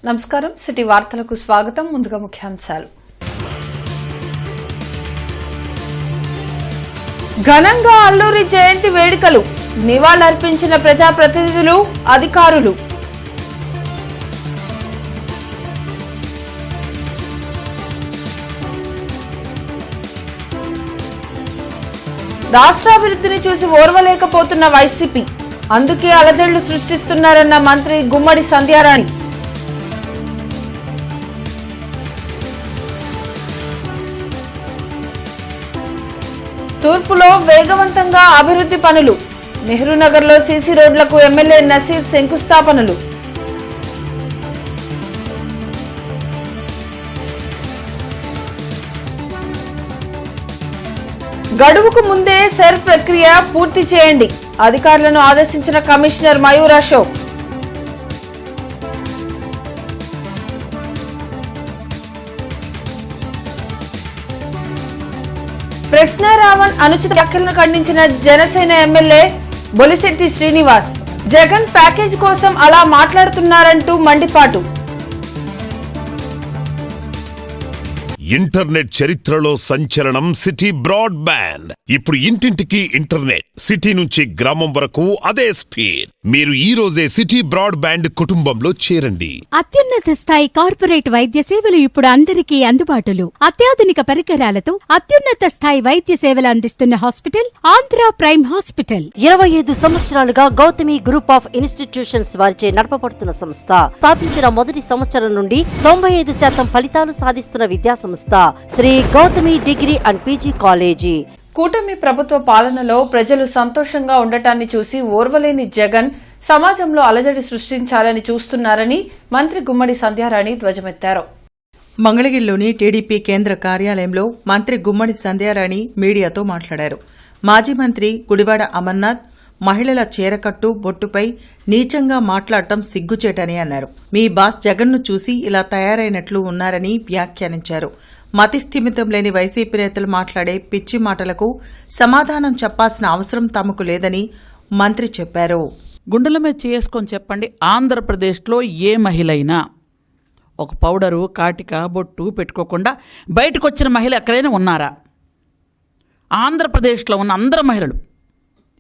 నమస్కారం సిటీ వార్తలకు స్వాగతం. ముందుగా ముఖ్యాంశాలు. ఘనంగా అల్లూరి జయంతి వేడుకలు, నివాళులర్పించిన ప్రజాప్రతినిధులు, అధికారులు. రాష్ట్రాభివృద్ధిని చూసి ఓర్వలేకపోతున్న వైసీపీ, అందుకే అలజడులు సృష్టిస్తున్నారన్న మంత్రి గుమ్మడి సంధ్యారాణి. తూర్పులో వేగవంతంగా అభివృద్ధి పనులు, నెహ్రూనగర్లో సీసీ రోడ్లకు ఎమ్మెల్యే నసీర్ శంకుస్థాపనలు. గడువుకు ముందే సెర్ ప్రక్రియ పూర్తి చేయండి, అధికారులను ఆదేశించిన కమిషనర్ మయూర్ అశోక్. ప్రశ్నారావణ్ అనుచిత వ్యాఖ్యలను ఖండించిన జనసేన ఎమ్మెల్యే బొలిశెట్టి శ్రీనివాస్. జగన్ ప్యాకేజ్ కోసం అలా మాట్లాడుతున్నారంటూ మండిపాటు. ఇంటర్నెట్ చరిత్రలో సంచలనం సిటీ బ్రాడ్బ్యాండ్. ఇప్పుడు ఇంటింటికి ఇంటర్నెట్, సిటీ నుంచి గ్రామం వరకు అదే స్పీడ్. మీరు ఈ రోజే సిటీ బ్రాడ్బ్యాండ్ కుటుంబంలో చేరండి. అత్యున్నత స్థాయి కార్పొరేట్ వైద్య సేవలు ఇప్పుడు అందరికీ అందుబాటులో. అత్యాధునిక పరికరాలతో అత్యున్నత స్థాయి వైద్య సేవలు అందిస్తున్న హాస్పిటల్ ఆంధ్ర ప్రైమ్ హాస్పిటల్. 25 సంవత్సరాలుగా గౌతమి గ్రూప్ ఆఫ్ ఇన్స్టిట్యూషన్స్ వారిచే నడపబడుతున్న సంస్థ. స్థాపించిన మొదటి సంవత్సరం నుండి 95% ఫలితాలు సాధిస్తున్న విద్యా సంస్థ Shri Gautami degree and PG college. కూటమి ప్రభుత్వ పాలనలో ప్రజలు సంతోషంగా ఉండటాన్ని చూసి ఓర్వలేని జగన్ సమాజంలో అలజడి సృష్టించాలని చూస్తున్నారని మంత్రి గుమ్మడి సంధ్యారాణి ధ్వజమెత్తారు. మంగళగిరిలోని టీడీపీ కేంద్ర కార్యాలయంలో మంత్రి గుమ్మడి సంధ్యారాణి మీడియాతో మాట్లాడారు. మాజీ మంత్రి గుడివాడ అమర్నాథ్ మహిళల చీరకట్టు, బొట్టుపై నీచంగా మాట్లాడటం సిగ్గుచేటని అన్నారు. మీ బాస్ జగన్ను చూసి ఇలా తయారైనట్లు ఉన్నారని వ్యాఖ్యానించారు. మతిస్థిమితం లేని వైసీపీ నేతలు మాట్లాడే పిచ్చి మాటలకు సమాధానం చెప్పాల్సిన అవసరం తమకు లేదని మంత్రి చెప్పారు. గుండెల మీద చేసుకొని చెప్పండి, ఆంధ్రప్రదేశ్లో ఏ మహిళైనా ఒక పౌడరు, కాటిక, బొట్టు పెట్టుకోకుండా బయటకు వచ్చిన మహిళ ఎక్కడైనా ఉన్నారా? ఆంధ్రప్రదేశ్లో ఉన్న అందరు మహిళలు.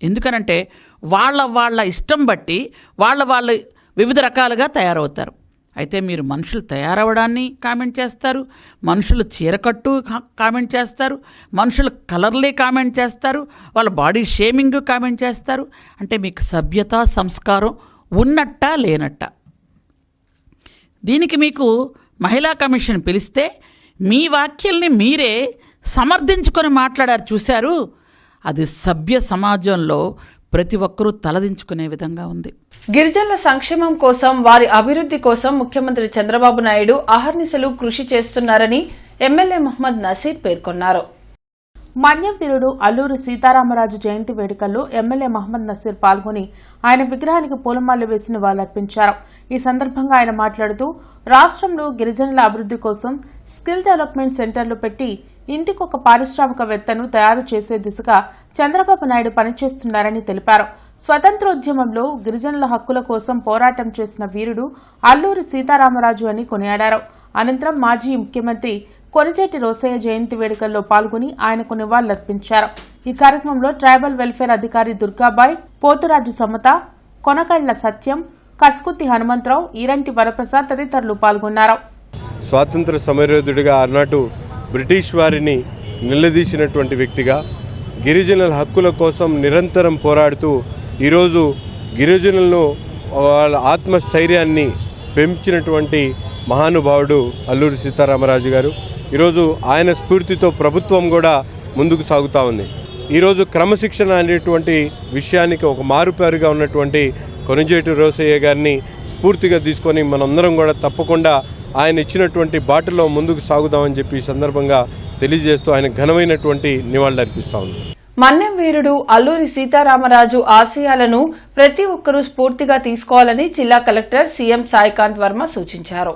ఎందుకనంటే వాళ్ళ ఇష్టం బట్టి వాళ్ళ వివిధ రకాలుగా తయారవుతారు. అయితే మీరు మనుషులు తయారవడాన్ని కామెంట్ చేస్తారు, మనుషులు చీరకట్టు కామెంట్ చేస్తారు, మనుషులు కలర్లే కామెంట్ చేస్తారు, వాళ్ళ బాడీ షేమింగ్ కామెంట్ చేస్తారు. అంటే మీకు సభ్యత, సంస్కారం ఉన్నట్టా లేనట్టా? దీనికి మీకు మహిళా కమిషన్ పిలిస్తే మీ వ్యాఖ్యల్ని మీరే సమర్థించుకొని మాట్లాడారు చూశారు. అది సభ్య సమాజంలో ప్రతి ఒక్కరూ తలదించుకునే విధంగా ఉంది. గిరిజనుల సంక్షేమం కోసం, వారి అభివృద్ధి కోసం ముఖ్యమంత్రి చంద్రబాబు నాయుడు అహర్నిశలు కృషి చేస్తున్నారని ఎమ్మెల్యే మహమ్మద్ నసీర్ పేర్కొన్నారు. మన్యం వీరుడు అల్లూరి సీతారామరాజు జయంతి వేడుకల్లో ఎమ్మెల్యే మహమ్మద్ నసీర్ పాల్గొని ఆయన విగ్రహానికి పూలమాలలు వేసి నివాళులర్పించారు. ఈ సందర్భంగా ఆయన మాట్లాడుతూ రాష్ట్రంలో గిరిజనుల అభివృద్ధి కోసం స్కిల్ డెవలప్మెంట్ సెంటర్లు పెట్టి ఇంటికొక పారిశ్రామికవేత్తను తయారు చేసే దిశగా చంద్రబాబు నాయుడు పనిచేస్తున్నారని తెలిపారు. స్వతంత్రోద్యమంలో గిరిజనుల హక్కుల కోసం పోరాటం చేసిన వీరుడు అల్లూరి సీతారామరాజు అని కొనియాడారు. అనంతరం మాజీ ముఖ్యమంత్రి కొనిజేటి రోసయ్య జయంతి వేడుకల్లో పాల్గొని ఆయనకు నివాళులర్పించారు. ఈ కార్యక్రమంలో ట్రైబల్ వెల్ఫేర్ అధికారి దుర్గాబాయ్, పోతురాజు సమత, కొనకళ్ల సత్యం, కస్కుత్తి హనుమంతరావు, ఈరంటి వరప్రసాద్ తదితరులు పాల్గొన్నారు. స్వాతంత్ర సమరయోధుడిగా ఆనాటి బ్రిటిష్ వారిని నిలదీసినటువంటి వ్యక్తిగా గిరిజనుల హక్కుల కోసం నిరంతరం పోరాడుతూ ఈరోజు గిరిజనులను వాళ్ళ ఆత్మస్థైర్యాన్ని పెంచినటువంటి మహానుభావుడు అల్లూరి సీతారామరాజు గారు. ఈరోజు ఆయన స్ఫూర్తితో ప్రభుత్వం కూడా ముందుకు సాగుతూ ఉంది. ఈరోజు క్రమశిక్షణ అనేటువంటి విషయానికి ఒక మారుపేరుగా ఉన్నటువంటి కొనిజేటి రోసయ్య గారిని స్ఫూర్తిగా తీసుకొని మనందరం కూడా తప్పకుండా ఆయన ఇచ్చినటువంటి బాటలో ముందుకు సాగుదామని చెప్పి ఈ సందర్భంగా తెలియజేస్తూ ఆయన ఘనమైనటువంటి నివాళులర్పిస్తా ఉంది. మన్యం వీరుడు అల్లూరి సీతారామరాజు ఆశయాలను ప్రతి ఒక్కరూ స్ఫూర్తిగా తీసుకోవాలని జిల్లా కలెక్టర్ సీఎం సాయికాంత్ వర్మ సూచించారు.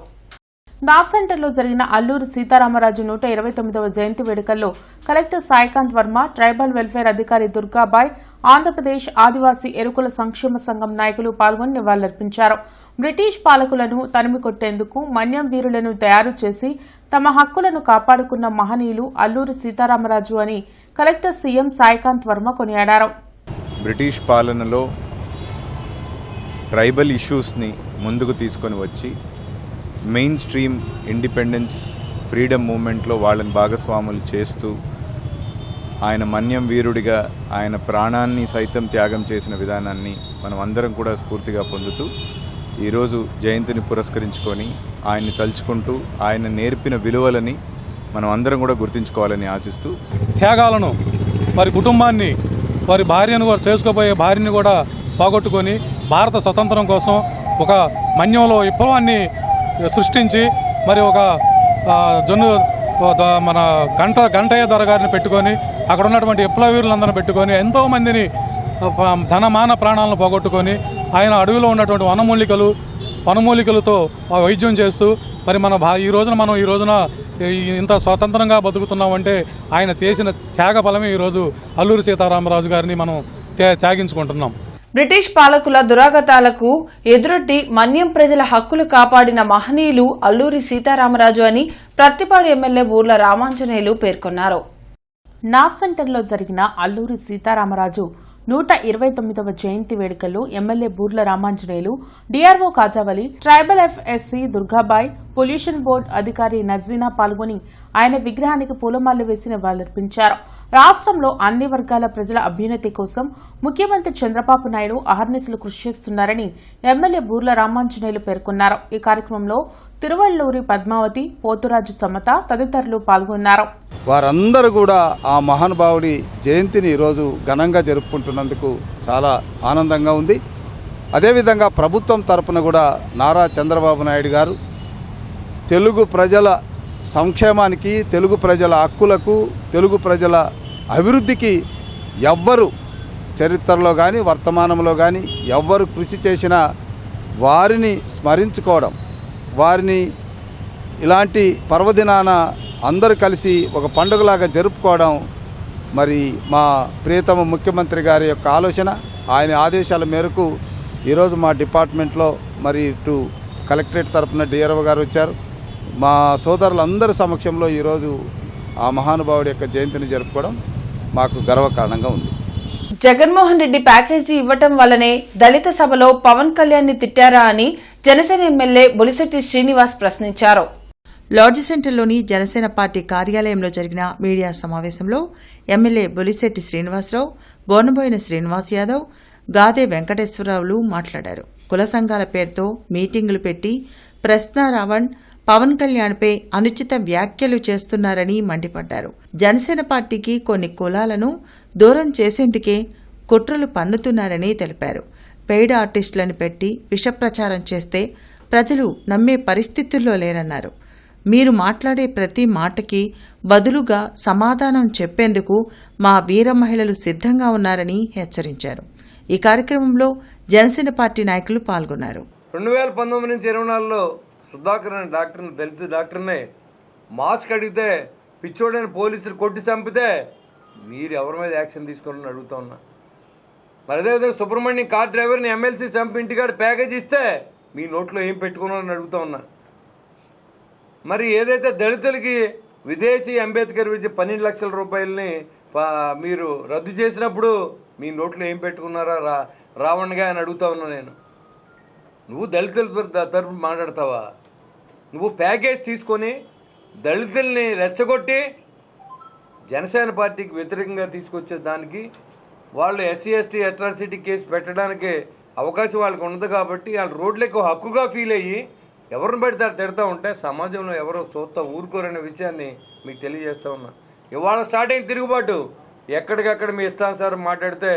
దాస్ సెంటర్లో జరిగిన అల్లూరి సీతారామరాజు 129వ జయంతి వేడుకల్లో collector Saikanth Varma, tribal welfare అధికారి దుర్గాబాయ్, ఆంధ్రప్రదేశ్ ఆదివాసీ ఎరుకుల సంక్షేమ సంఘం నాయకులు పాల్గొని నివాళులర్పించారు. బ్రిటిష్ పాలకులను తరిమికొట్టేందుకు మన్యం వీరులను తయారు చేసి తమ హక్కులను కాపాడుకున్న మహనీయులు అల్లూరి సీతారామరాజు అని కలెక్టర్ సీఎం సాయికాంత్ వర్మ కొనియాడారు. బ్రిటిష్ పాలనలో ట్రైబల్ ఇష్యూస్ని ముందుకు తీసుకొని వచ్చి మెయిన్ స్ట్రీమ్ ఇండిపెండెన్స్ ఫ్రీడమ్ మూమెంట్లో వాళ్ళని భాగస్వాములు చేస్తూ ఆయన మన్యం వీరుడిగా ఆయన ప్రాణాన్ని సైతం త్యాగం చేసిన విధానాన్ని మనం అందరం కూడా స్ఫూర్తిగా పొందుతూ ఈరోజు జయంతిని పురస్కరించుకొని ఆయన్ని తలుచుకుంటూ ఆయన నేర్పిన విలువలని మనం అందరం కూడా గుర్తుంచుకోవాలని ఆశిస్తూ త్యాగాలను వారి కుటుంబాన్ని వారి భార్యను కూడా చేసుకోబోయే భార్యని కూడా పోగొట్టుకొని భారత స్వతంత్రం కోసం ఒక మన్యంలో విప్లవాన్ని సృష్టించి మరి ఒక మన గంటయ్య దొర గారిని పెట్టుకొని అక్కడ ఉన్నటువంటి విప్లవీరులందరిని పెట్టుకొని ఎంతోమందిని ధనమాన ప్రాణాలను పోగొట్టుకొని ఆయన అడవిలో ఉన్నటువంటి వనమూలికలతో వైద్యం చేస్తూ మరి ఈ రోజున ఇంత స్వతంత్రంగా బతుకుతున్నామంటే ఆయన చేసిన త్యాగ ఫలమే ఈరోజు అల్లూరి సీతారామరాజు గారిని మనం త్యాగించుకుంటున్నాం. బ్రిటిష్ పాలకుల దురాగతాలకు ఎదురొడ్డి మన్యం ప్రజల హక్కులు కాపాడిన మహనీయులు అల్లూరి సీతారామరాజు అని ప్రత్తిపాడు ఎమ్మెల్యే బూర్ల రామాంజనేయులు పేర్కొన్నారు. నార్త్ సెంటర్లో జరిగిన అల్లూరి సీతారామరాజు 129వ జయంతి వేడుకల్లో MLA Burla Ramanjaneyulu, DRO Khajavali, tribal FSC Durgabai, pollution board అధికారి నజీనా పాల్గొని ఆయన విగ్రహానికి పూలమాలలు వేసి నివాళులర్పించారు. రాష్ట్రంలో అన్ని వర్గాల ప్రజల అభ్యున్నతి కోసం ముఖ్యమంత్రి చంద్రబాబు నాయుడు అహర్నిశలు కృషి చేస్తున్నారని ఎమ్మెల్యే బూర్ల రామాంజనేయులు పేర్కొన్నారు. ఈ కార్యక్రమంలో తిరువళ్లూరి పద్మావతి, పోతురాజు సమత తదితరులు పాల్గొన్నారు. వారందరూ కూడా ఆ మహానుభావుడి జయంతిని ఈరోజు ఘనంగా జరుపుకుంటున్నందుకు చాలా ఆనందంగా ఉంది. అదేవిధంగా ప్రభుత్వం తరపున కూడా నారా చంద్రబాబు నాయుడు గారు తెలుగు ప్రజల సంక్షేమానికి, తెలుగు ప్రజల హక్కులకు, తెలుగు ప్రజల అభివృద్ధికి ఎవ్వరు చరిత్రలో కానీ వర్తమానంలో కానీ ఎవ్వరు కృషి చేసినా వారిని స్మరించుకోవడం, వారిని ఇలాంటి పర్వదినాన అందరూ కలిసి ఒక పండుగలాగా జరుపుకోవడం మరి మా ప్రియతమ ముఖ్యమంత్రి గారి యొక్క ఆలోచన. ఆయన ఆదేశాల మేరకు ఈరోజు మా డిపార్ట్మెంట్లో మరి ఇటు కలెక్టరేట్ తరఫున డిఆర్ఓ గారు వచ్చారు. మా సోదరులందరి సమక్షంలో ఈరోజు ఆ మహానుభావుడి యొక్క జయంతిని జరుపుకోవడం మాకు గర్వకారణంగా ఉంది. జగన్మోహన్ రెడ్డి ప్యాకేజీ ఇవ్వటం వల్లనే దళిత సభలో పవన్ కళ్యాణ్ ని తిట్టారా అని జనసేన ఎమ్మెల్యే బొలిశెట్టి శ్రీనివాస్ ప్రశ్నించారు. లాడ్జి సెంటర్లోని జనసేన పార్టీ కార్యాలయంలో జరిగిన మీడియా సమావేశంలో ఎమ్మెల్యే బొలిశెట్టి శ్రీనివాసరావు, బోనబోయిన శ్రీనివాస్ యాదవ్, గాదే వెంకటేశ్వరరావులు మాట్లాడారు. కుల సంఘాల పేరుతో మీటింగులు పెట్టి ప్రశ్నారావణ్ పవన్ కళ్యాణ్పై అనుచిత వ్యాఖ్యలు చేస్తున్నారని మండిపడ్డారు. జనసేన పార్టీకి కొన్ని కులాలను దూరం చేసేందుకే కుట్రలు పన్నుతున్నారని తెలిపారు. పెయిడ్ ఆర్టిస్టులను పెట్టి విషప్రచారం చేస్తే ప్రజలు నమ్మే పరిస్థితుల్లో లేరన్నారు. మీరు మాట్లాడే ప్రతి మాటకి బదులుగా సమాధానం చెప్పేందుకు మా వీర మహిళలు సిద్ధంగా ఉన్నారని హెచ్చరించారు. ఈ కార్యక్రమంలో జనసేన పార్టీ నాయకులు పాల్గొన్నారు. 2019 నుంచి 24లో సుధాకర్ అనే డాక్టర్ని, దళిత డాక్టర్ని మాస్క్ అడిగితే పిచ్చోడైన పోలీసులు కొట్టి చంపితే మీరు ఎవరి మీద యాక్షన్ తీసుకోవాలని అడుగుతా ఉన్నా. మరి అదేవిధంగా సుబ్రహ్మణ్యం కార్ డ్రైవర్ని ఎమ్మెల్సీ చంపి ఇంటికాడ ప్యాకేజ్ ఇస్తే మీ నోట్లో ఏం పెట్టుకున్నారని అడుగుతా ఉన్నా. మరి ఏదైతే దళితులకి విదేశీ అంబేద్కర్ విద్య 12 లక్షల రూపాయలని మీరు రద్దు చేసినప్పుడు మీ నోట్లో ఏం పెట్టుకున్నారా రావణ్గా అని అడుగుతా ఉన్నా. నేను నువ్వు దళితుల తరఫు మాట్లాడతావా? నువ్వు ప్యాకేజ్ తీసుకొని దళితుల్ని రెచ్చగొట్టి జనసేన పార్టీకి వ్యతిరేకంగా తీసుకొచ్చే దానికి వాళ్ళు ఎస్సీ ఎస్టీ అట్రాసిటీ కేసు పెట్టడానికి అవకాశం వాళ్ళకి ఉండదు. కాబట్టి వాళ్ళు రోడ్లకు హక్కుగా ఫీల్ అయ్యి ఎవరిని పడితే తిడతా ఉంటే సమాజంలో ఎవరో చూస్తా ఊరుకోరనే విషయాన్ని మీకు తెలియజేస్తూ ఉన్నా. ఇవాళ స్టార్ట్ అయిన తిరుగుబాటు ఎక్కడికక్కడ మీ ఇష్టానుసారం మాట్లాడితే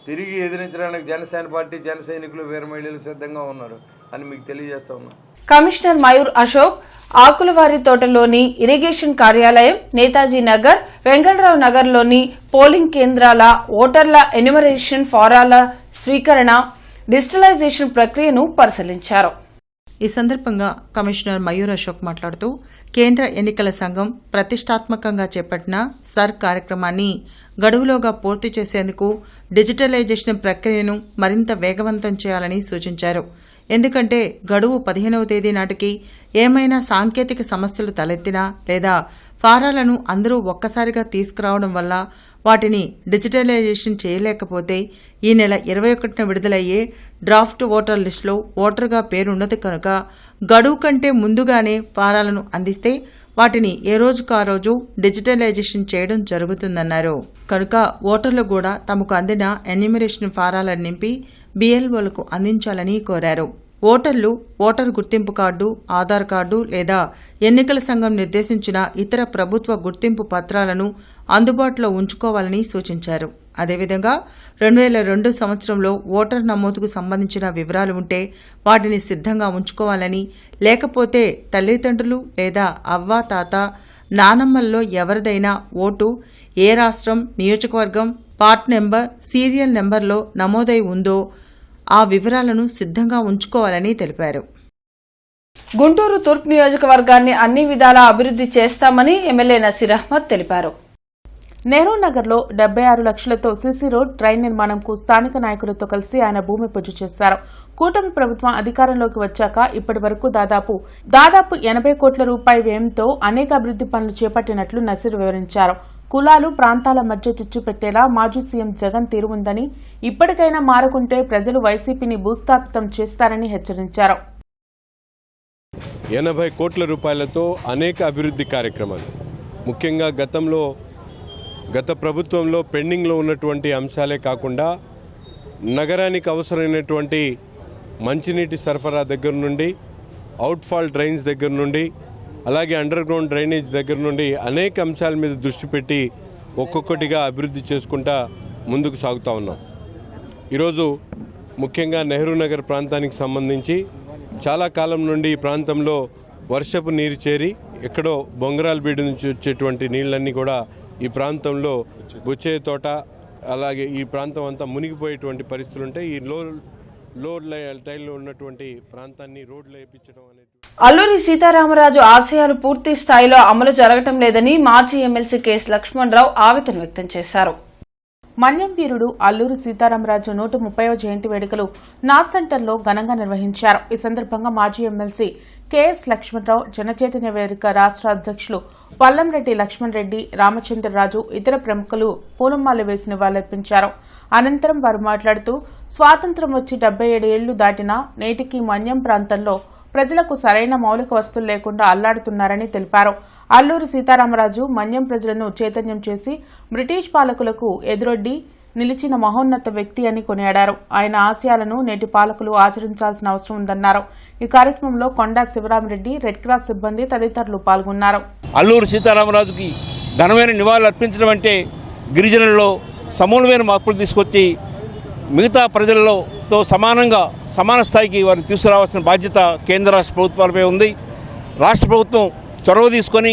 తిరిగి ఎదిరించడానికి జనసేన పార్టీ, జన సైనికులు, వీర మహిళలు సిద్ధంగా ఉన్నారు అని మీకు తెలియజేస్తా ఉన్నా. కమిషనర్ మయూర్ అశోక్ ఆకులవారి తోటలోని ఇరిగేషన్ కార్యాలయం, నేతాజీ నగర్, వెంకటరావు నగర్లోని పోలింగ్ కేంద్రాల ఓటర్ల ఎన్యుమరేషన్ ఫారాల స్వీకరణ, డిజిటలైజేషన్ ప్రక్రియను పరిశీలించారు. ఈ సందర్భంగా కమిషనర్ మయూర్ అశోక్ మాట్లాడుతూ కేంద్ర ఎన్నికల సంఘం ప్రతిష్టాత్మకంగా చేపట్టిన సర్ కార్యక్రమాన్ని గడువులోగా పూర్తి చేసేందుకు డిజిటలైజేషన్ ప్రక్రియను మరింత వేగవంతం చేయాలని సూచించారు. ఎందుకంటే గడువు 15వ తేదీ నాటికి ఏమైనా సాంకేతిక సమస్యలు తలెత్తినా లేదా ఫారాలను అందరూ ఒక్కసారిగా తీసుకురావడం వల్ల వాటిని డిజిటలైజేషన్ చేయలేకపోతే ఈ నెల 21న విడుదలయ్యే డ్రాఫ్ట్ ఓటర్ లిస్టులో ఓటర్గా పేరున్నది కనుక గడువు కంటే ముందుగానే ఫారాలను అందిస్తే వాటిని ఏ రోజుకు ఆ రోజు డిజిటలైజేషన్ చేయడం జరుగుతుందన్నారు. కనుక ఓటర్లు కూడా తమకు అందిన ఎన్యూమరేషన్ ఫారాలను నింపి BLOలకు అందించాలని కోరారు. ఓటర్లు ఓటర్ గుర్తింపు కార్డు, ఆధార్ కార్డు లేదా ఎన్నికల సంఘం నిర్దేశించిన ఇతర ప్రభుత్వ గుర్తింపు పత్రాలను అందుబాటులో ఉంచుకోవాలని సూచించారు. అదేవిధంగా 2002 సంవత్సరంలో ఓటర్ నమోదుకు సంబంధించిన వివరాలు ఉంటే వాటిని సిద్ధంగా ఉంచుకోవాలని, లేకపోతే తల్లిదండ్రులు లేదా అవ్వ తాత నానమ్మల్లో ఎవరిదైనా ఓటు ఏ రాష్ట్రం, నియోజకవర్గం, పార్ట్ నెంబర్, సీరియల్ నెంబర్లో నమోదై ఉందో ఆ వివరాలను సిద్ధంగా ఉంచుకోవాలని తెలిపారు. గుంటూరు తూర్పు నియోజకవర్గాన్ని అన్ని విధాలా అభివృద్ది చేస్తామని ఎమ్మెల్యే నసీర్ అహ్మద్ తెలిపారు. నెహ్రూ నగర్లో 76 లక్షలతో సీసీ రోడ్, ట్రైన్ నిర్మాణంకు స్థానిక నాయకులతో కలిసి ఆయన భూమి పూజ చేశారు. కూటమి ప్రభుత్వం అధికారంలోకి వచ్చాక ఇప్పటి వరకు దాదాపు 80 కోట్ల రూపాయల వ్యయంతో అనేక అభివృద్ది పనులు చేపట్టినట్లు నసీర్ వివరించారు. కులాలు, ప్రాంతాల మధ్య చిచ్చు పెట్టేలా మాజీ సీఎం జగన్ తీరు ఉందని, ఇప్పటికైనా మారకుంటే ప్రజలు వైసీపీని భూస్థాపితం చేస్తారని హెచ్చరించారు. 80 కోట్ల రూపాయలతో అనేక అభివృద్ధి కార్యక్రమాలు, ముఖ్యంగా గత ప్రభుత్వంలో పెండింగ్లో ఉన్నటువంటి అంశాలే కాకుండా నగరానికి అవసరమైనటువంటి మంచినీటి సరఫరా దగ్గర నుండి, అవుట్ఫాల్ డ్రైన్స్ దగ్గర నుండి, అలాగే అండర్ గ్రౌండ్ డ్రైనేజ్ దగ్గర నుండి అనేక అంశాల మీద దృష్టి పెట్టి ఒక్కొక్కటిగా అభివృద్ధి చేసుకుంటా ముందుకు సాగుతూ ఉన్నాం. ఈరోజు ముఖ్యంగా నెహ్రూ నగర్ ప్రాంతానికి సంబంధించి చాలా కాలం నుండి ఈ ప్రాంతంలో వర్షపు నీరు చేరి ఎక్కడో బొంగరాల బీడు నుంచి వచ్చేటువంటి నీళ్ళన్నీ కూడా ఈ ప్రాంతంలో బుచ్చే తోట, అలాగే ఈ ప్రాంతం అంతా మునిగిపోయేటువంటి పరిస్థితులు ఉంటాయి. ఈ లో టైల్లో ఉన్నటువంటి ప్రాంతాన్ని రోడ్లు వేయించడం అనేది. అల్లూరి సీతారామరాజు ఆశయాలు పూర్తి స్థాయిలో అమలు జరగటం లేదని మాజీ ఎమ్మెల్సీ కేఎస్ లక్ష్మణరావు ఆవేదన వ్యక్తం చేశారు. మన్యం వీరుడు అల్లూరి సీతారామరాజు 130వ జయంతి వేడుకలు నాస్ సెంటర్లో ఘనంగా నిర్వహించారు. ఈ సందర్భంగా మాజీ ఎమ్మెల్సీ కేఎస్ లక్ష్మణరావు, జనచైతన్య వేదిక రాష్ట్ర అధ్యక్షులు పల్లంరెడ్డి లక్ష్మణ్ రెడ్డి, రామచంద్రరాజు, ఇతర ప్రముఖులు పూలమాల వేసి నివాళులర్పించారు. అనంతరం వారు మాట్లాడుతూ స్వాతంత్ర్యం వచ్చి 77 ఏళ్లు దాటినా నేటికి మన్యం ప్రాంతంలో ప్రజలకు సరైన మౌలిక వస్తువులు లేకుండా అల్లాడుతున్నారని తెలిపారు. అల్లూరి సీతారామరాజు మన్యం ప్రజలను చైతన్యం చేసి బ్రిటిష్ పాలకులకు ఎదురొడ్డి నిలిచిన మహోన్నత వ్యక్తి అని కొనియాడారు. ఆయన ఆశయాలను నేటి పాలకులు ఆచరించాల్సిన అవసరం ఉందన్నారు. ఈ కార్యక్రమంలో కొండా శివరామరెడ్డి, రెడ్ క్రాస్ సిబ్బంది తదితరులు పాల్గొన్నారు. అల్లూరి సీతారామరాజుకి ఘనమైన నివాళులు అర్పించడం అంటే గిరిజనుల్లో సమూలమైన మార్పులు తీసుకొచ్చి మిగతా ప్రజలతో సమాన స్థాయికి వారిని తీసుకురావాల్సిన బాధ్యత కేంద్ర రాష్ట్ర ప్రభుత్వాలపై ఉంది. రాష్ట్ర ప్రభుత్వం చొరవ తీసుకొని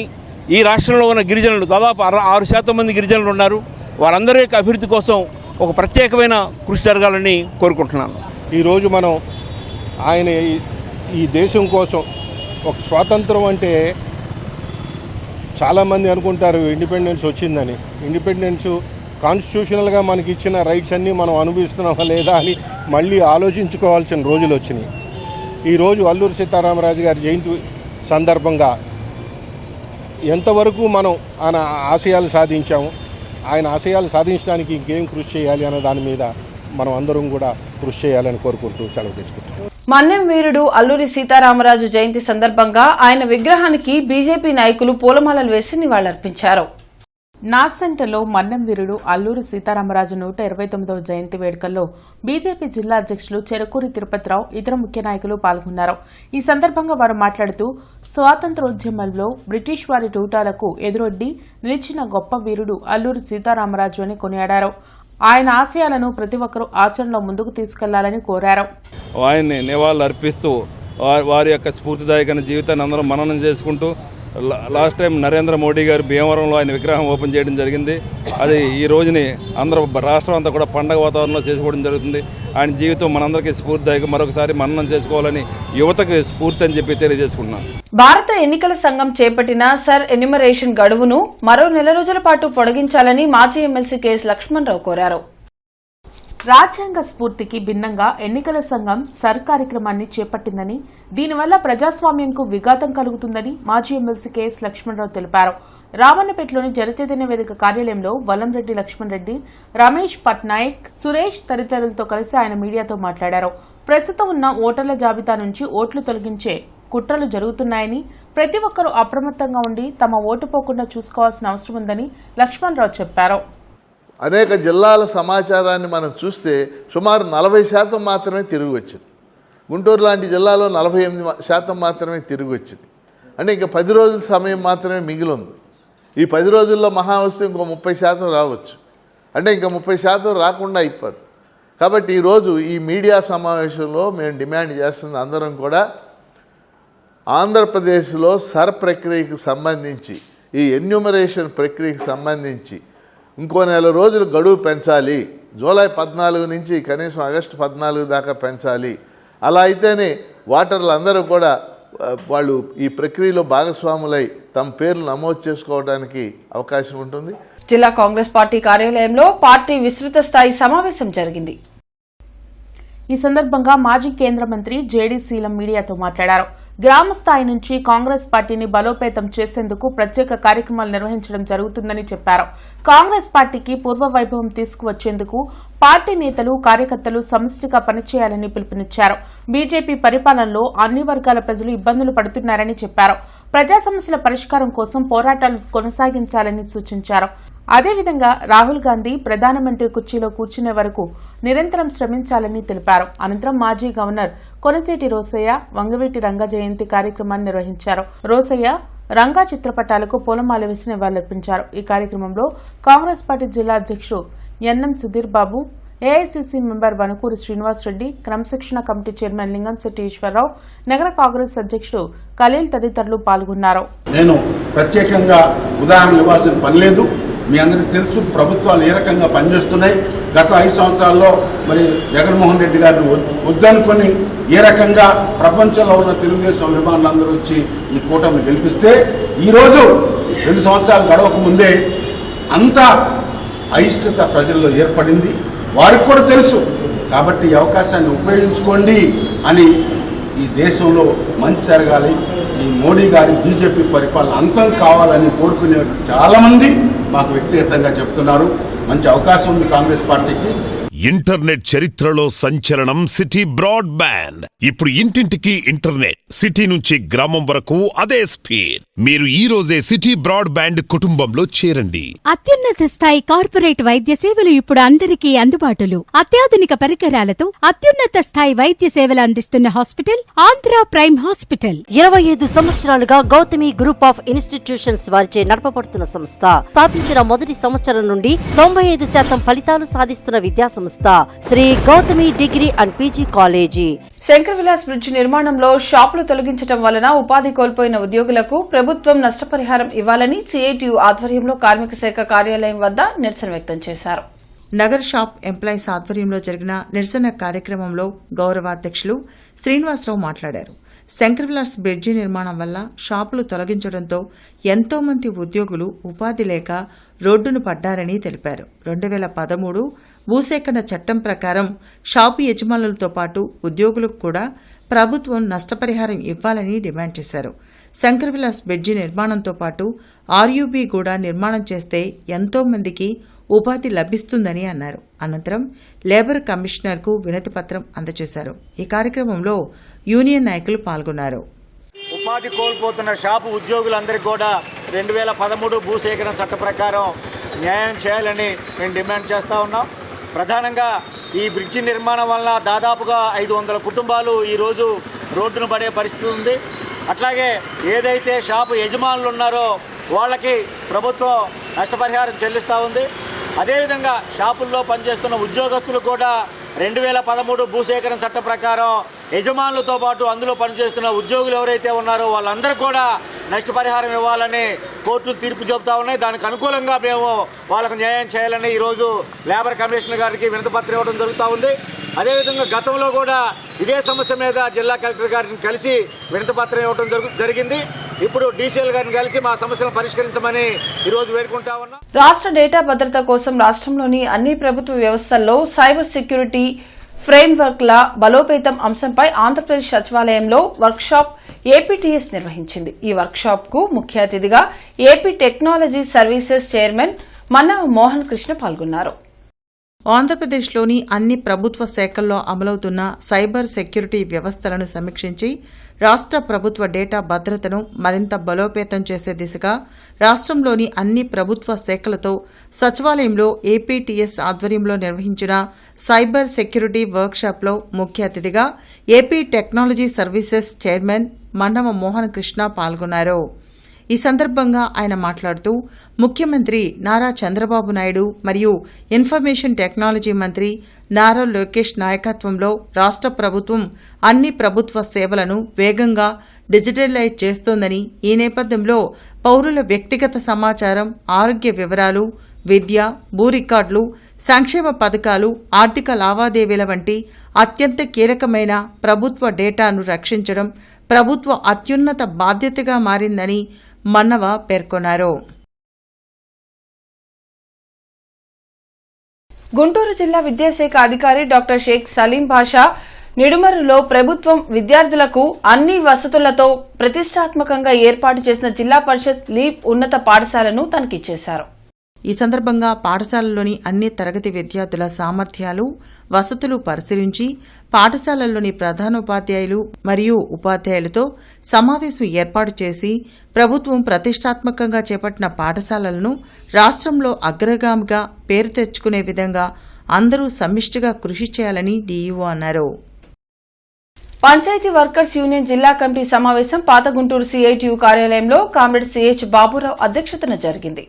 ఈ రాష్ట్రంలో ఉన్న గిరిజనులు దాదాపు 6% మంది గిరిజనులు ఉన్నారు. వారందరి యొక్క అభివృద్ధి కోసం ఒక ప్రత్యేకమైన కృషి జరగాలని కోరుకుంటున్నాను. ఈరోజు మనం ఆయన ఈ దేశం కోసం ఒక స్వాతంత్రం అంటే చాలామంది అనుకుంటారు ఇండిపెండెన్స్ వచ్చిందని. ఇండిపెండెన్స్ కాన్స్టిట్యూషనల్గా మనకి ఇచ్చిన రైట్స్ అన్నీ మనం అనుభవిస్తున్నామా లేదా అని మళ్ళీ ఆలోచించుకోవాల్సిన రోజులు వచ్చినాయి. ఈరోజు అల్లూరి సీతారామరాజు గారి జయంతి సందర్భంగా ఎంతవరకు మనం ఆయన ఆశయాలు సాధించాము, ఆయన ఆశయాలు సాధించడానికి ఇంకేం కృషి చేయాలి అన్న దాని మీద మనం అందరం కూడా కృషి చేయాలని కోరుకుంటూ సెలవు తీసుకుంటాం. మన్యం వీరుడు అల్లూరి సీతారామరాజు జయంతి సందర్భంగా ఆయన విగ్రహానికి బీజేపీ నాయకులు పూలమాలలు వేసి నివాళులర్పించారు. నాస్ సెంటర్లో మన్యం వీరుడు అల్లూరి సీతారామరాజు 129వ జయంతి వేడుకల్లో బీజేపీ జిల్లా అధ్యక్షులు చెరుకూరి తిరుపతిరావు, ఇతర ముఖ్య నాయకులు పాల్గొన్నారు. ఈ సందర్భంగా వారు మాట్లాడుతూ స్వాతంత్ర్యోద్యమంలో బ్రిటిష్ వారి టూటాలకు ఎదురొడ్డి నిలిచిన గొప్ప వీరుడు అల్లూరి సీతారామరాజు అని కొనియాడారు. ఆయన ఆశయాలను ప్రతి ఒక్కరూ ఆచరణలో ముందుకు తీసుకెళ్లాలని కోరారు. ఆయన్ని నివాళులు అర్పిస్తూ వారి యొక్క స్ఫూర్తిదాయకమైన జీవితాన్ని అందరం మననం చేసుకుంటూ లాస్ట్ టైం నరేంద్ర మోడీ గారు భీమవరంలో ఆయన విగ్రహం ఓపెన్ చేయడం జరిగింది. అది ఈ రోజుని అందరూ రాష్ట్రం అంతా కూడా పండగ వాతావరణంలో చేసుకోవడం జరుగుతుంది. ఆయన జీవితం మనందరికీ స్ఫూర్తిదాయక, మరొకసారి మననం చేసుకోవాలని యువతకు స్ఫూర్తి అని చెప్పి తెలియజేసుకుంటున్నాను. భారత ఎన్నికల సంఘం చేపట్టిన సర్ ఎన్యుమరేషన్ గడువును మరో 4 రోజుల పాటు పొడిగించాలని మాజీ ఎమ్మెల్సీ కెఎస్ లక్ష్మణరావు కోరారు. రాజ్యాంగ స్ఫూర్తికి భిన్నంగా ఎన్నికల సంఘం సర్ కార్యక్రమాన్ని చేపట్టిందని, దీనివల్ల ప్రజాస్వామ్యంకు విఘాతం కలుగుతుందని మాజీ ఎమ్మెల్సీ కెఎస్ లక్ష్మణరావు తెలిపారు. రామన్నపేటలోని జనచైతన్య వేదిక కార్యాలయంలో వల్లంరెడ్డి లక్ష్మణ్ రెడ్డి, రమేష్ పట్నాయక్, సురేష్ తదితరులతో కలిసి ఆయన మీడియాతో మాట్లాడారు. ప్రస్తుతం ఉన్న ఓటర్ల జాబితా నుంచి ఓట్లు తొలగించే కుట్రలు జరుగుతున్నాయని, ప్రతి ఒక్కరూ అప్రమత్తంగా ఉండి తమ ఓటు పోకుండా చూసుకోవాల్సిన అవసరం ఉందని లక్ష్మణరావు చెప్పారు. అనేక జిల్లాల సమాచారాన్ని మనం చూస్తే సుమారు 40% మాత్రమే తిరిగి వచ్చింది. గుంటూరు లాంటి జిల్లాలో 48% మాత్రమే తిరిగి వచ్చింది. అంటే ఇంకా 10 రోజుల సమయం మాత్రమే మిగిలి ఉంది. ఈ 10 రోజుల్లో మహా వస్తే ఇంకో 30% రావచ్చు. అంటే ఇంకా 30% రాకుండా అయిపోదు. కాబట్టి ఈరోజు ఈ మీడియా సమావేశంలో మేము డిమాండ్ చేస్తుంది అందరం కూడా ఆంధ్రప్రదేశ్లో సర్ ప్రక్రియకు సంబంధించి, ఈ ఎన్యూమరేషన్ ప్రక్రియకు సంబంధించి ఇంకో 4 రోజులు గడువు పెంచాలి. జూలై 14 నుంచి కనీసం ఆగస్టు 14 దాకా పెంచాలి. అలా అయితేనే ఓటర్లు అందరూ కూడా వాళ్ళు ఈ ప్రక్రియలో భాగస్వాములై తమ పేర్లు నమోదు చేసుకోవడానికి అవకాశం ఉంటుంది. జిల్లా కాంగ్రెస్ పార్టీ కార్యాలయంలో పార్టీ విస్తృత స్థాయి సమావేశం జరిగింది. ఈ సందర్భంగా మాజీ కేంద్ర మంత్రి జేడీ శీలం మీడియాతో మాట్లాడారు. గ్రామ స్థాయి నుంచి కాంగ్రెస్ పార్టీని బలోపేతం చేసేందుకు ప్రత్యేక కార్యక్రమాలు నిర్వహించడం జరుగుతుందని చెప్పారు. కాంగ్రెస్ పార్టీకి పూర్వ వైభవం తీసుకువచ్చేందుకు పార్టీ నేతలు, కార్యకర్తలు సమిష్టిగా పనిచేయాలని పిలుపునిచ్చారు. బీజేపీ పరిపాలనలో అన్ని వర్గాల ప్రజలు ఇబ్బందులు పడుతున్నారని చెప్పారు. ప్రజా సమస్యల పరిష్కారం కోసం పోరాటాలు కొనసాగించాలని సూచించారు. అదేవిధంగా రాహుల్ గాంధీ ప్రధానమంత్రి కుర్చీలో కూర్చునే వరకు నిరంతరం శ్రమించాలని తెలిపారు. అనంతరం మాజీ గవర్నర్ కొనచేటి రోసయ్య వంగవీటి రంగ జయంతి కార్యక్రమాన్ని నిర్వహించారు. రోసయ్య రంగా చిత్రపటాలకు పూలమాల వేసి నివాళులర్పించారు. ఈ కార్యక్రమంలో కాంగ్రెస్ పార్టీ జిల్లా అధ్యక్షుడు NM Sudheer Babu, AICC member వనకూరు Srinivas Reddy, క్రమశిక్షణ కమిటీ చైర్మన్ లింగంశెట్టి ఈశ్వరరావు, నగర కాంగ్రెస్ అధ్యక్షుడు ఖలీల్ తదితరులు పాల్గొన్నారు. నేను ప్రత్యేకంగా ఉదాహరణ ఇవ్వాల్సిన పని లేదు. మీ అందరికీ తెలుసు ప్రభుత్వాలు ఏ రకంగా పనిచేస్తున్నాయి. గత 5 సంవత్సరాల్లో మరి జగన్మోహన్ రెడ్డి గారిని వద్దనుకొని ఏ రకంగా ప్రపంచంలో ఉన్న తెలుగుదేశం అభిమానులందరూ వచ్చి ఈ కూటమిని గెలిపిస్తే ఈరోజు 2 సంవత్సరాలు గడవక ముందే అంత అయిష్టత ప్రజల్లో ఏర్పడింది. వారికి కూడా తెలుసు. కాబట్టి ఈ అవకాశాన్ని ఉపయోగించుకోండి అని, ఈ దేశంలో మంచి జరగాలి, ఈ మోడీ గారి బీజేపీ పరిపాలన అంతం కావాలని కోరుకునే చాలామంది మాకు వ్యక్తిగతంగా చెప్తున్నారు. మంచి అవకాశం ఉంది కాంగ్రెస్ పార్టీకి. ఇంటర్నెట్ చరిత్రలో సంచలనం సిటీ బ్రాడ్బ్యాండ్. ఇప్పుడు ఇంటింటికి ఇంటర్నెట్, సిటీ నుంచి గ్రామం వరకు అదే స్పీడ్. మీరు ఈ రోజే సిటీ బ్రాడ్బ్యాండ్ కుటుంబంలో చేరండి. అత్యున్నత స్థాయి కార్పొరేట్ వైద్య సేవలు ఇప్పుడు అందరికీ అందుబాటులో. అత్యాధునిక పరికరాలతో అత్యున్నత స్థాయి వైద్య సేవలు అందిస్తున్న హాస్పిటల్ ఆంధ్ర ప్రైమ్ హాస్పిటల్. 25 సంవత్సరాలుగా గౌతమి గ్రూప్ ఆఫ్ ఇన్స్టిట్యూషన్స్ వారిచే నడపబడుతున్న సంస్థ. స్థాపించిన మొదటి సంవత్సరం నుండి 95% ఫలితాలు సాధిస్తున్న విద్యా సంస్థ Shri Gautami degree and PG college. Shankar Vilas bridge నిర్మాణంలో షాపులు తొలగించడం వలన ఉపాధి కోల్పోయిన ఉద్యోగులకు ప్రభుత్వం నష్టపరిహారం ఇవ్వాలని సిఐటియు ఆధ్వర్యంలో కార్మిక శాఖ కార్యాలయం వద్ద నిరసన వ్యక్తం చేశారు. నగర్ షాప్ ఎంప్లాయీస్ ఆధ్వర్యంలో జరిగిన నిరసన కార్యక్రమంలో గౌరవాధ్యక్షులు శ్రీనివాసరావు మాట్లాడారు. శంకర్ విలాస్ బ్రిడ్జి నిర్మాణం వల్ల షాపులు తొలగించడంతో ఎంతో మంది ఉద్యోగులు ఉపాధి లేక రోడ్డును పడ్డారని తెలిపారు. 2013 భూసేకరణ చట్టం ప్రకారం షాపు యజమానులతో పాటు ఉద్యోగులకు కూడా ప్రభుత్వం నష్టపరిహారం ఇవ్వాలని డిమాండ్ చేశారు. శంకర్ విలాస్ బ్రిడ్జి నిర్మాణంతో పాటు ఆర్యూబీ కూడా నిర్మాణం చేస్తే ఎంతో మందికి ఉపాధి లభిస్తుందని అన్నారు. అనంతరం లేబర్ కమిషనర్కు వినతి పత్రం అందజేశారు. ఈ కార్యక్రమంలో యూనియన్ నాయకులు పాల్గొన్నారు. ఉపాధి కోల్పోతున్న షాపు ఉద్యోగులందరికీ కూడా 2013 భూసేకరణ చట్ట ప్రకారం న్యాయం చేయాలని మేము డిమాండ్ చేస్తూ ఉన్నాం. ప్రధానంగా ఈ బ్రిడ్జి నిర్మాణం వల్ల దాదాపుగా 500 కుటుంబాలు ఈరోజు రోడ్డును పడే పరిస్థితి ఉంది. అట్లాగే ఏదైతే షాపు యజమానులు ఉన్నారో వాళ్ళకి ప్రభుత్వం నష్టపరిహారం చెల్లిస్తూ ఉంది. అదేవిధంగా షాపుల్లో పనిచేస్తున్న ఉద్యోగస్తులు కూడా 2013 భూసేకరణ చట్ట ప్రకారం యజమానులతో పాటు అందులో పనిచేస్తున్న ఉద్యోగులు ఎవరైతే ఉన్నారో వాళ్ళందరూ కూడా నష్టపరిహారం ఇవ్వాలని కోర్టులు తీర్పు చెబుతా ఉన్నాయి. దానికి అనుకూలంగా మేము వాళ్ళకు న్యాయం చేయాలని ఈరోజు లేబర్ కమిషనర్ గారికి వినతిపత్రం ఇవ్వడం జరుగుతూ ఉంది. అదేవిధంగా గతంలో కూడా ఇదే సమస్య మీద జిల్లా కలెక్టర్ గారిని కలిసి వినతిపత్రం ఇవ్వడం జరిగింది. ఇప్పుడు డీసీఎల్ గారిని కలిసి మా సమస్యలను పరిష్కరించమని ఈరోజు వేడుకుంటా ఉన్నాం. రాష్ట్ర డేటా భద్రత కోసం రాష్ట్రంలోని అన్ని ప్రభుత్వ వ్యవస్థల్లో సైబర్ సెక్యూరిటీ ఫ్రేమ్వర్క్ల బలోపేతం అంశంపై ఆంధ్రప్రదేశ్ సచివాలయంలో వర్క్షాప్ ఏపీటీఎస్ నిర్వహించింది. ఈ వర్క్షాప్ కు ముఖ్య అతిథిగా AP technology services chairman Mannava Mohan Krishna పాల్గొన్నారు. ఆంధ్రప్రదేశ్లోని అన్ని ప్రభుత్వ శాఖల్లో అమలవుతున్న సైబర్ సెక్యూరిటీ వ్యవస్థలను సమీక్షించి రాష్ట్ర ప్రభుత్వ డేటా భద్రతను మరింత బలోపేతం చేసే దిశగా రాష్ట్రంలోని అన్ని ప్రభుత్వ శాఖలతో సచివాలయంలో ఏపీటీఎస్ ఆధ్వర్యంలో నిర్వహించిన సైబర్ సెక్యూరిటీ వర్క్షాప్లో ముఖ్య అతిథిగా AP technology services chairman Mannava Mohan Krishna పాల్గొన్నారు. ఈ సందర్భంగా ఆయన మాట్లాడుతూ ముఖ్యమంత్రి నారా చంద్రబాబు నాయుడు మరియు ఇన్ఫర్మేషన్ టెక్నాలజీ మంత్రి నారా లోకేష్ నాయకత్వంలో రాష్ట్ర ప్రభుత్వం అన్ని ప్రభుత్వ సేవలను వేగంగా డిజిటలైజ్ చేస్తోందని, ఈ నేపథ్యంలో పౌరుల వ్యక్తిగత సమాచారం, ఆరోగ్య వివరాలు, విద్య, భూ రికార్డులు, సంక్షేమ పథకాలు, ఆర్థిక లావాదేవీల వంటి అత్యంత కీలకమైన ప్రభుత్వ డేటాను రక్షించడం ప్రభుత్వ అత్యున్నత బాధ్యతగా మారిందని మన్నవ పేర్కొన్నారు. గుంటూరు జిల్లా విద్యాశాఖ అధికారి డాక్టర్ షేక్ సలీం బాషా నిడుమరులో ప్రభుత్వం విద్యార్థులకు అన్ని వసతులతో ప్రతిష్టాత్మకంగా ఏర్పాటు చేసిన జిల్లా పరిషత్ లీప్ ఉన్నత పాఠశాలను తనిఖీ చేశారు. ఈ సందర్భంగా పాఠశాలలోని అన్ని తరగతి విద్యార్థుల సామర్థ్యాలు, వసతులు పరిశీలించి పాఠశాలల్లోని ప్రధానోపాధ్యాయులు మరియు ఉపాధ్యాయులతో సమావేశం ఏర్పాటు చేసి ప్రభుత్వం ప్రతిష్టాత్మకంగా చేపట్టిన పాఠశాలలను రాష్ట్రంలో అగ్రగామిగా పేరు తెచ్చుకునే విధంగా అందరూ సమిష్టిగా కృషి చేయాలని డీఈఓ అన్నారు. పంచాయతీ వర్కర్స్ యూనియన్ జిల్లా కమిటీ సమావేశం పాత గుంటూరు సిఐటియు కార్యాలయంలో కామ్రేడ్ సిహెచ్ బాబురావు అధ్యక్షతన జరిగింది.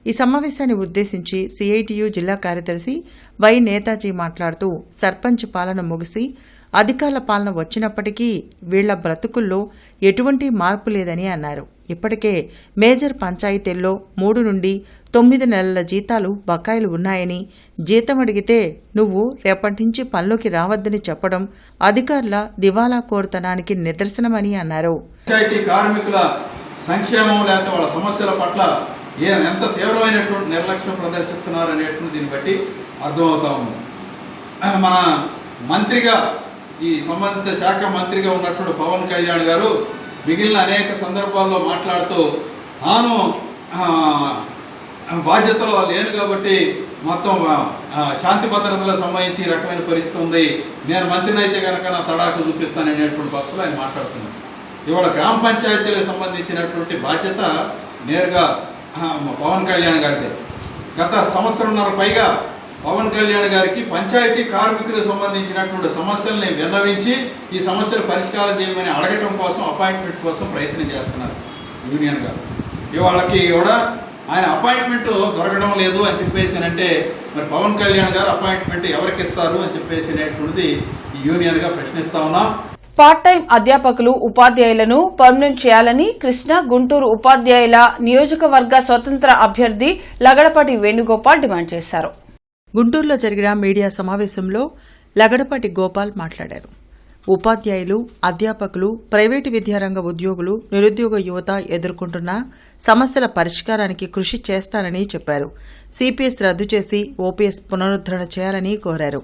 ఈ సమావేశాన్ని ఉద్దేశించి సిఐటియు జిల్లా కార్యదర్శి వై నేతాజీ మాట్లాడుతూ సర్పంచ్ పాలన ముగిసి అధికారుల పాలన వచ్చినప్పటికీ వీళ్ల బ్రతుకుల్లో ఎటువంటి మార్పు లేదని అన్నారు. ఇప్పటికే మేజర్ పంచాయతీల్లో 3 నుండి 9 నెలల జీతాలు బకాయిలు ఉన్నాయని, జీతం అడిగితే నువ్వు రేపటి నుంచి పనిలోకి రావద్దని చెప్పడం అధికారుల దివాలా కోరుతనానికి నిదర్శనమని అన్నారు. పంచాయతీ కార్మికుల సంక్షేమం లేకపోతే వాళ్ళ సమస్యల పట్ల ఎంత తీవ్రమైనటువంటి నిర్లక్ష్యం ప్రదర్శిస్తున్నారు అనేటువంటి దీన్ని బట్టి అర్థమవుతా ఉంది. మన మంత్రిగా ఈ సంబంధిత శాఖ మంత్రిగా ఉన్నటువంటి పవన్ కళ్యాణ్ గారు మిగిలిన అనేక సందర్భాల్లో మాట్లాడుతూ తాను బాధ్యతలో లేను కాబట్టి మొత్తం శాంతి భద్రతలకు సంబంధించి ఈ రకమైన పరిస్థితి ఉంది, నేను మంత్రిని అయితే కనుక నా తడాకు చూపిస్తాననేటువంటి భక్తులు ఆయన మాట్లాడుతున్నారు. ఇవాళ గ్రామ పంచాయతీలకు సంబంధించినటువంటి బాధ్యత నేరుగా పవన్ కళ్యాణ్ గారిదే. గత సంవత్సరంన్నర పైగా పవన్ కళ్యాణ్ గారికి పంచాయతీ కార్మికులకు సంబంధించినటువంటి సమస్యల్ని విన్నవించి ఈ సమస్యలు పరిష్కారం చేయమని అడగటం కోసం అపాయింట్మెంట్ కోసం ప్రయత్నం చేస్తున్నారు యూనియన్ గారు. ఇవాళకి కూడా ఆయన అపాయింట్మెంట్ దొరకడం లేదు అని చెప్పేసినంటే మరి పవన్ కళ్యాణ్ గారు అపాయింట్మెంట్ ఎవరికి ఇస్తారు అని చెప్పేసినటువంటిది ఈ యూనియన్గా ప్రశ్నిస్తా ఉన్నాం. పార్ట్ టైం అధ్యాపకులు, ఉపాధ్యాయులను పర్మనెంట్ చేయాలని కృష్ణా, గుంటూరు ఉపాధ్యాయుల నియోజకవర్గ స్వతంత్ర అభ్యర్థి లగడపాటి వేణుగోపాల్ డిమాండ్ చేశారు. గుంటూరులో జరిగిన మీడియా సమావేశంలో లగడపాటి గోపాల్ మాట్లాడారు. ఉపాధ్యాయులు, అధ్యాపకులు, ప్రైవేటు విద్యారంగ ఉద్యోగులు, నిరుద్యోగ యువత ఎదుర్కొంటున్న సమస్యల పరిష్కారానికి కృషి చేస్తానని చెప్పారు. సిపిఎస్ రద్దు చేసి ఓపీఎస్ పునరుద్ధరణ చేయాలని కోరారు.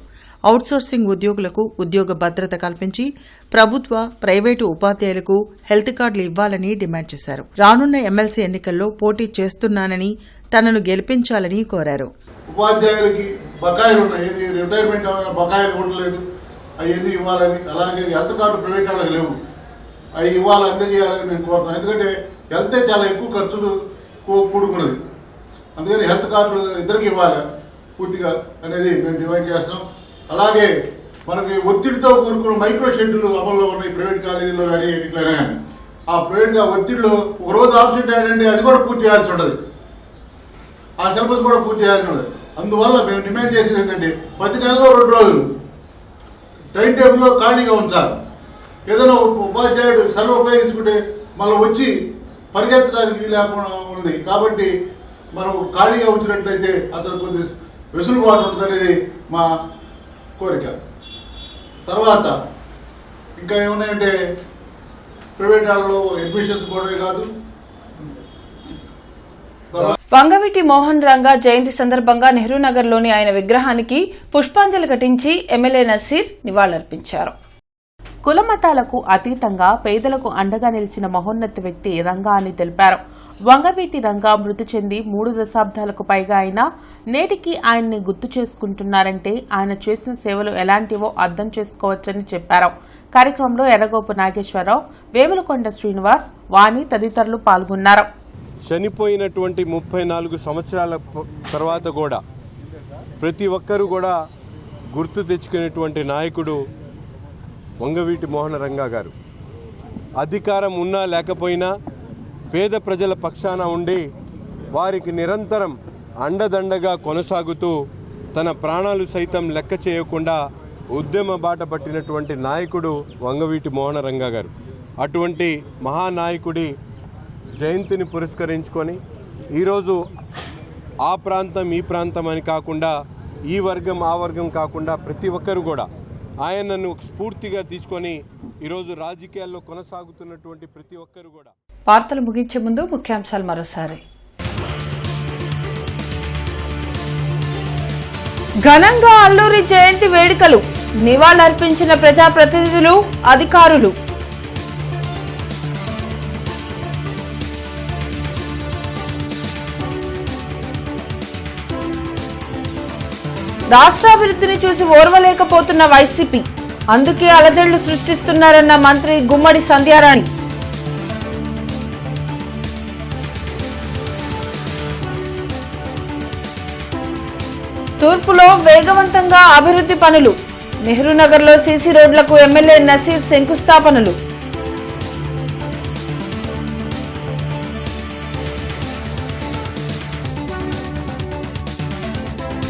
అవుట్సోర్సింగ్ ఉద్యోగులకు ఉద్యోగ భద్రత కల్పించి ప్రభుత్వ, ప్రైవేటు ఉపాధ్యాయులకు హెల్త్ కార్డులు ఇవ్వాలని డిమాండ్ చేశారు. రానున్న ఎమ్మెల్సీ ఎన్నికల్లో పోటీ చేస్తున్నానని, తనను గెలిపించాలని కోరారు. ఉపాధ్యాయులకి బకాయిలు ఉన్నాయి, రిటైర్మెంట్ బకాయిలు ఇవ్వట్లేదు, అవన్నీ ఇవ్వాలని, అలాగే హెల్త్ కార్డు ప్రైవేట్ వాళ్ళకి లేవు, అవి ఇవ్వాలి, అందజేయాలని నేను కోరుతున్నాను. ఎందుకంటే హెల్తే చాలా ఎక్కువ ఖర్చులు కూడుకున్నది, అందుకని హెల్త్ కార్డులు ఇద్దరికి ఇవ్వాలి పూర్తిగా అనేది మేము డిమాండ్ చేస్తాం. అలాగే మనకి ఒత్తిడితో కూడుకున్న మైక్రో షెడ్యూల్ అమల్లో ఉన్నాయి ప్రైవేట్ కాలేజీల్లో కానీ ఎట్లయినా కానీ. ఆ ప్రైవేట్గా ఒత్తిడిలో ఒకరోజు ఆబ్సెంట్ అయ్యాడంటే అది కూడా పూర్తి చేయాల్సి ఉంటుంది, ఆ సిలబస్ కూడా పూర్తి చేయాల్సి ఉంటుంది. అందువల్ల మేము డిమాండ్ చేసేది ఏంటంటే ప్రతి నెలలో 2 రోజులు టైం టేబుల్లో ఖాళీగా ఉంచాలి. ఏదైనా ఉపాధ్యాయుడు సెలవు ఉపయోగించుకుంటే మళ్ళీ వచ్చి పరిగెత్తడానికి లేకుండా ఉంది. కాబట్టి మనం ఖాళీగా ఉంచినట్లయితే అతను కొద్ది వెసులుబాటు ఉంటుందనేది మా కోరిక. తర్వాత ఇంకా ఏమున్నాయంటే ప్రైవేట్ వాళ్ళలో అడ్మిషన్స్ కూడా కాదు. వంగవీటి మోహన్ రంగా జయంతి సందర్భంగా నెహ్రూ నగర్లోని ఆయన విగ్రహానికి పుష్పాంజలి ఘటించి ఎమ్మెల్యే నసీర్ నివాళులర్పించారు. కులమతాలకు అతీతంగా పేదలకు అండగా నిలిచిన మహోన్నత వ్యక్తి రంగా అని తెలిపారు. వంగవీటి రంగా మృతి చెంది 3 దశాబ్దాలకు పైగా అయినా నేటికి ఆయన్ని గుర్తు చేసుకుంటున్నారంటే ఆయన చేసిన సేవలు ఎలాంటివో అర్థం చేసుకోవచ్చని చెప్పారు. కార్యక్రమంలో ఎర్రగోపు నాగేశ్వరరావు, వేములకొండ శ్రీనివాస్, వాణి తదితరులు పాల్గొన్నారు. చనిపోయినటువంటి 34 సంవత్సరాల తర్వాత కూడా ప్రతి ఒక్కరూ కూడా గుర్తు తెచ్చుకునేటువంటి నాయకుడు వంగవీటి మోహన రంగా గారు. అధికారం ఉన్నా లేకపోయినా పేద ప్రజల పక్షాన ఉండి వారికి నిరంతరం అండదండగా కొనసాగుతూ తన ప్రాణాలు సైతం లెక్క చేయకుండా ఉద్యమ బాట పట్టినటువంటి నాయకుడు వంగవీటి మోహన రంగా గారు. అటువంటి మహానాయకుడి జయంతిని పురస్కరించుకొని ఈరోజు ఆ ప్రాంతం ఈ ప్రాంతం అని కాకుండా, ఈ వర్గం ఆ వర్గం కాకుండా ప్రతి ఒక్కరు కూడా ఆయనను స్ఫూర్తిగా తీసుకొని ఈరోజు రాజకీయాల్లో కొనసాగుతున్నటువంటి ప్రతి ఒక్కరు కూడా. వార్తలు ముగించే ముందు ముఖ్యాంశాలు మరోసారి. ఘనంగా అల్లూరి జయంతి వేడుకలు, నివాళులర్పించిన ప్రజాప్రతినిధులు, అధికారులు. రాష్ట్రాభివృద్ధిని చూసి ఓర్వలేకపోతున్న వైసీపీ, అందుకే అలజడులు సృష్టిస్తున్నారన్న మంత్రి గుమ్మడి సంధ్యారాణి. తూర్పులో వేగవంతంగా అభివృద్ధి పనులు, నెహ్రూ నగర్లో సీసీ రోడ్లకు ఎమ్మెల్యే నసీర్ శంకుస్థాపనలు.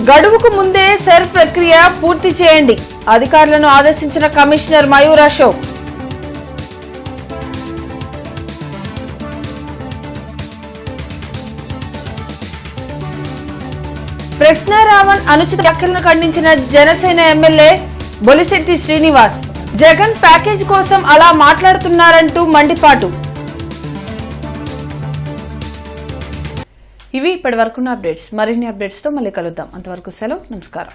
గడువుకు ముందే సెర్ ప్రక్రియ పూర్తి చేయండి, అధికారులను ఆదేశించిన కమిషనర్ మయూర్ అశోక్. ప్రశ్నారావణ్ అనుచిత వ్యాఖ్యలను ఖండించిన జనసేన ఎమ్మెల్యే బొలిశెట్టి శ్రీనివాస్. జగన్ ప్యాకేజ్ కోసం అలా మాట్లాడుతున్నారంటూ మండిపాటు. ఇవి ఇప్పటి వరకున్న అప్డేట్స్. మరిన్ని అప్డేట్స్ తో మళ్ళీ కలుద్దాం. అంతవరకు సెలవు, నమస్కారం.